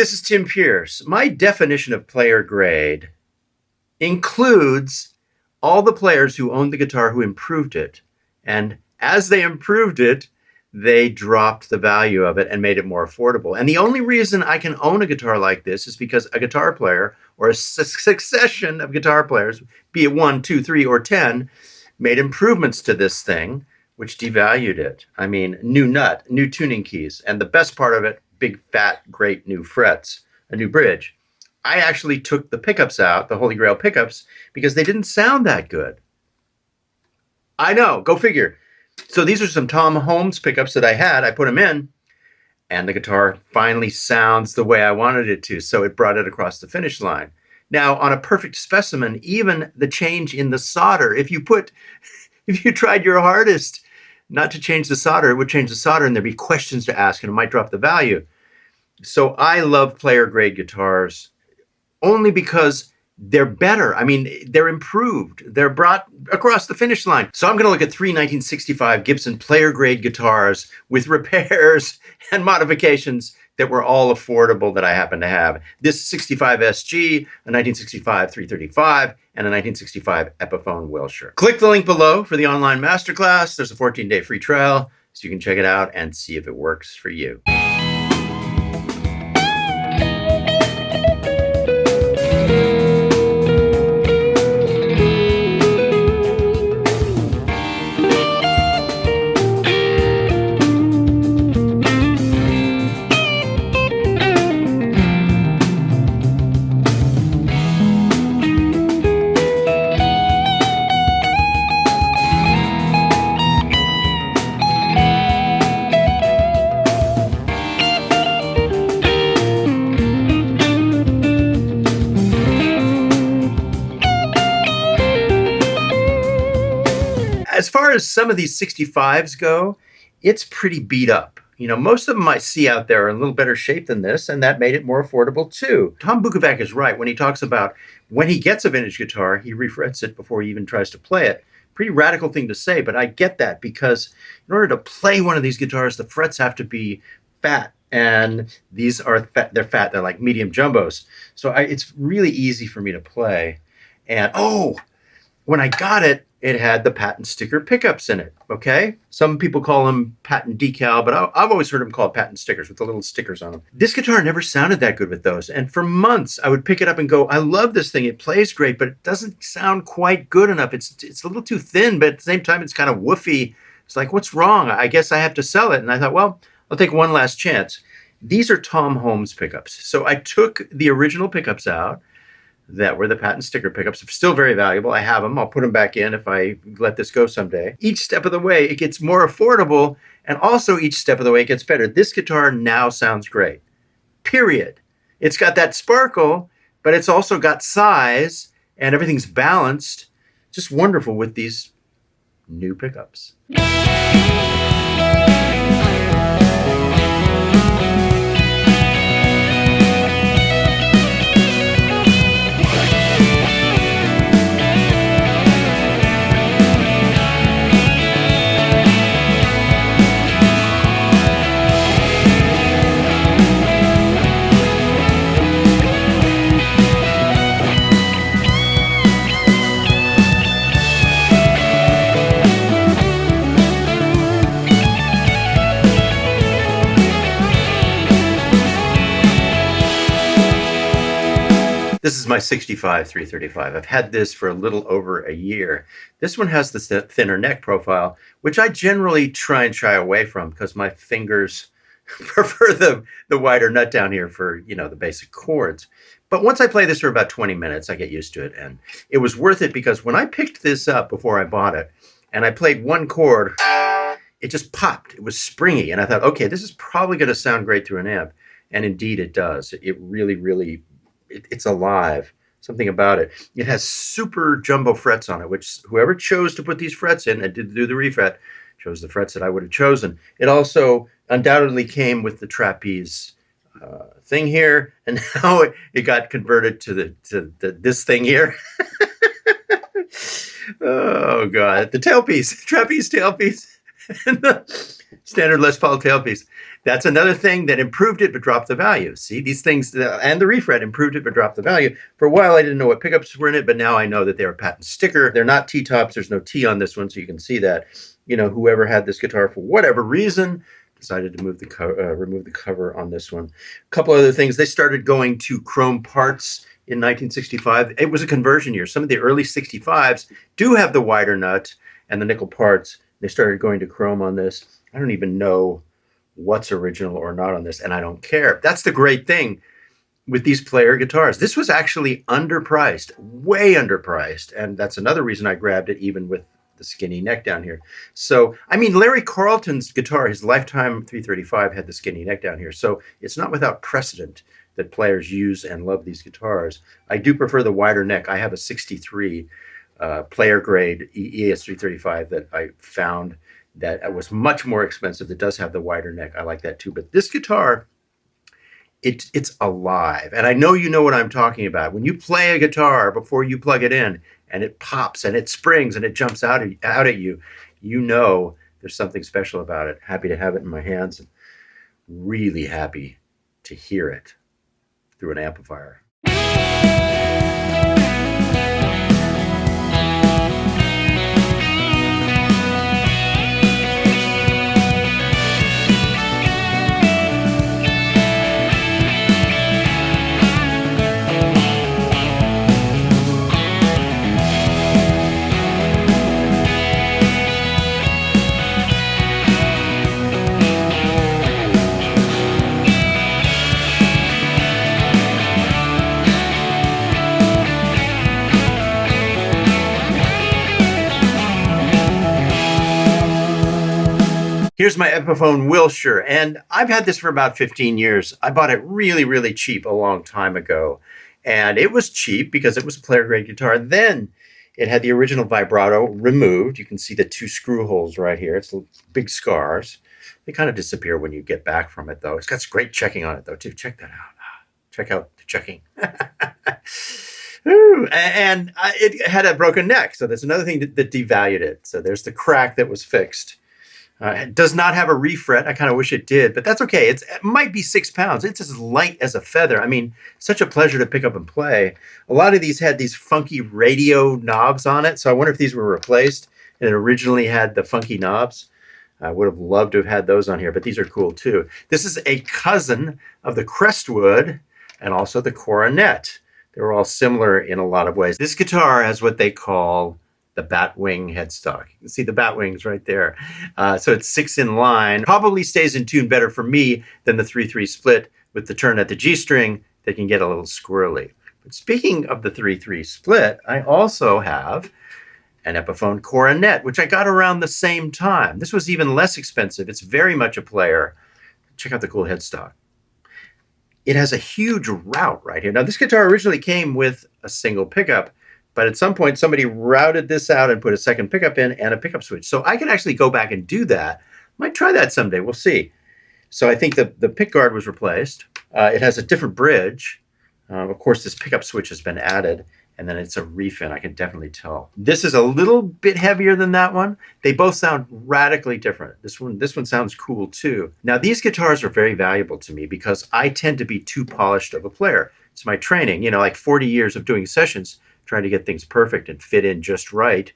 this is Tim Pierce. My definition of player grade includes all the players who owned the guitar who improved it. And as they improved it, they dropped the value of it and made it more affordable. And the only reason I can own a guitar like this is because a guitar player or a succession of guitar players, be it 1, 2, 3, or 10, made improvements to this thing, which devalued it. I mean, new nut, new tuning keys, and the best part of it, big, fat, great new frets, a new bridge. I actually took the pickups out, the Holy Grail pickups, because they didn't sound that good. I know, go figure. So these are some Tom Holmes pickups that I had. I put them in, and the guitar finally sounds the way I wanted it to, so it brought it across the finish line. Now, on a perfect specimen, even the change in the solder, if you tried your hardest not to change the solder, it would change the solder, and there'd be questions to ask, and it might drop the value. So I love player grade guitars only because they're better. I mean, they're improved. They're brought across the finish line. So I'm going to look at 3 1965 Gibson player grade guitars with repairs and modifications that were all affordable that I happen to have. This 65 SG, a 1965 335, and a 1965 Epiphone Wilshire. Click the link below for the online masterclass. There's a 14-day free trial, so you can check it out and see if it works for you. As far as some of these 65s go, it's pretty beat up. You know, most of them I see out there are in a little better shape than this, and that made it more affordable too. Tom Bukovac is right when he talks about when he gets a vintage guitar, he refrets it before he even tries to play it. Pretty radical thing to say, but I get that because in order to play one of these guitars, the frets have to be fat, and these are fat. They're fat. They're like medium jumbos. So it's really easy for me to play. And when I got it, it had the patent sticker pickups in it, okay? Some people call them patent decal, but I've always heard them called patent stickers with the little stickers on them. This guitar never sounded that good with those. And for months, I would pick it up and go, I love this thing. It plays great, but it doesn't sound quite good enough. It's a little too thin, but at the same time, it's kind of woofy. It's like, what's wrong? I guess I have to sell it. And I thought, well, I'll take one last chance. These are Tom Holmes pickups. So I took the original pickups out that were the patent sticker pickups. Still very valuable. I have them. I'll put them back in if I let this go someday. Each step of the way, it gets more affordable, and also each step of the way, it gets better. This guitar now sounds great, period. It's got that sparkle, but it's also got size, and everything's balanced. Just wonderful with these new pickups. This is my 65 335. I've had this for a little over a year. This one has the thinner neck profile, which I generally try and shy away from because my fingers prefer the wider nut down here for, the basic chords. But once I play this for about 20 minutes, I get used to it. And it was worth it because when I picked this up before I bought it and I played one chord, it just popped. It was springy. And I thought, okay, this is probably going to sound great through an amp. And indeed it does. It really, really, it's alive. Something about it. It has super jumbo frets on it, which whoever chose to put these frets in and did do the refret chose the frets that I would have chosen. It also undoubtedly came with the trapeze thing here, and now it got converted to this thing here. Oh God, the tailpiece, trapeze tailpiece. Standard Les Paul tailpiece. That's another thing that improved it but dropped the value. See, these things, and the refret improved it but dropped the value. For a while, I didn't know what pickups were in it, but now I know that they're a patent sticker. They're not T-tops. There's no T on this one, so you can see that. Whoever had this guitar for whatever reason decided to remove the cover on this one. A couple other things. They started going to chrome parts in 1965. It was a conversion year. Some of the early 65s do have the wider nut and the nickel parts. They started going to chrome on this. I don't even know what's original or not on this, and I don't care. That's the great thing with these player guitars. This was actually underpriced, way underpriced, and that's another reason I grabbed it, even with the skinny neck down here. So, Larry Carlton's guitar, his Lifetime 335, had the skinny neck down here, so it's not without precedent that players use and love these guitars. I do prefer the wider neck. I have a 63 player grade ES-335 that I found that was much more expensive. That does have the wider neck. I like that too. But this guitar, it's alive. And I know you know what I'm talking about. When you play a guitar before you plug it in and it pops and it springs and it jumps out at you, you know there's something special about it. Happy to have it in my hands and really happy to hear it through an amplifier. Here's my Epiphone Wilshire, and I've had this for about 15 years. I bought it really, really cheap a long time ago, and it was cheap because it was a player-grade guitar. Then it had the original vibrato removed. You can see the 2 screw holes right here. It's big scars. They kind of disappear when you get back from it, though. It's got great checking on it, though, too. Check that out. Check out the checking. Ooh, and it had a broken neck, so that's another thing that devalued it. So there's the crack that was fixed. It does not have a refret. I kind of wish it did, but that's okay. It might be 6 pounds. It's as light as a feather. Such a pleasure to pick up and play. A lot of these had these funky radio knobs on it, so I wonder if these were replaced and it originally had the funky knobs. I would have loved to have had those on here, but these are cool too. This is a cousin of the Crestwood and also the Coronet. They're all similar in a lot of ways. This guitar has what they call the Batwing headstock. You can see the Batwings right there. So it's 6 in line. Probably stays in tune better for me than the 3-3 split with the turn at the G string that can get a little squirrely. But speaking of the 3-3 split, I also have an Epiphone Coronet, which I got around the same time. This was even less expensive. It's very much a player. Check out the cool headstock. It has a huge route right here. Now, this guitar originally came with a single pickup, but at some point, somebody routed this out and put a second pickup in and a pickup switch. So I can actually go back and do that. Might try that someday. We'll see. So I think the pick guard was replaced. It has a different bridge. Of course, this pickup switch has been added, and then it's a refin. I can definitely tell. This is a little bit heavier than that one. They both sound radically different. This one sounds cool too. Now, these guitars are very valuable to me because I tend to be too polished of a player. It's my training, like 40 years of doing sessions, trying to get things perfect and fit in just right.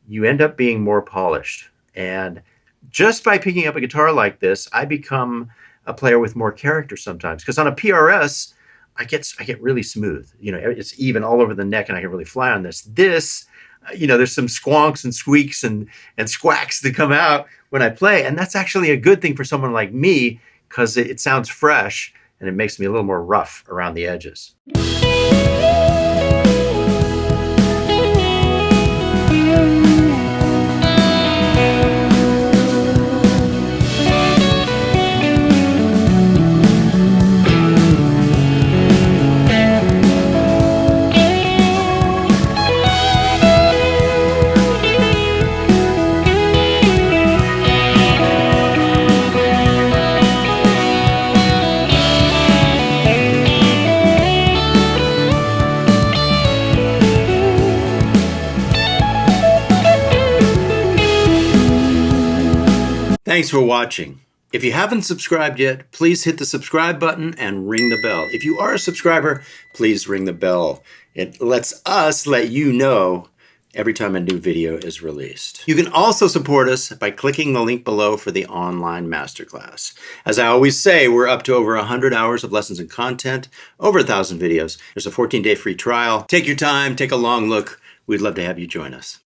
You end up being more polished. And just by picking up a guitar like this, I become a player with more character sometimes. Because on a PRS, I get really smooth. It's even all over the neck and I can really fly on this. This, there's some squonks and squeaks and squacks that come out when I play. And that's actually a good thing for someone like me because it sounds fresh and it makes me a little more rough around the edges. Thanks for watching. If you haven't subscribed yet, please hit the subscribe button and ring the bell. If you are a subscriber, please ring the bell. It lets us let you know every time a new video is released. You can also support us by clicking the link below for the online masterclass. As I always say, we're up to over 100 hours of lessons and content, over 1,000 videos. There's a 14-day free trial. Take your time, take a long look. We'd love to have you join us.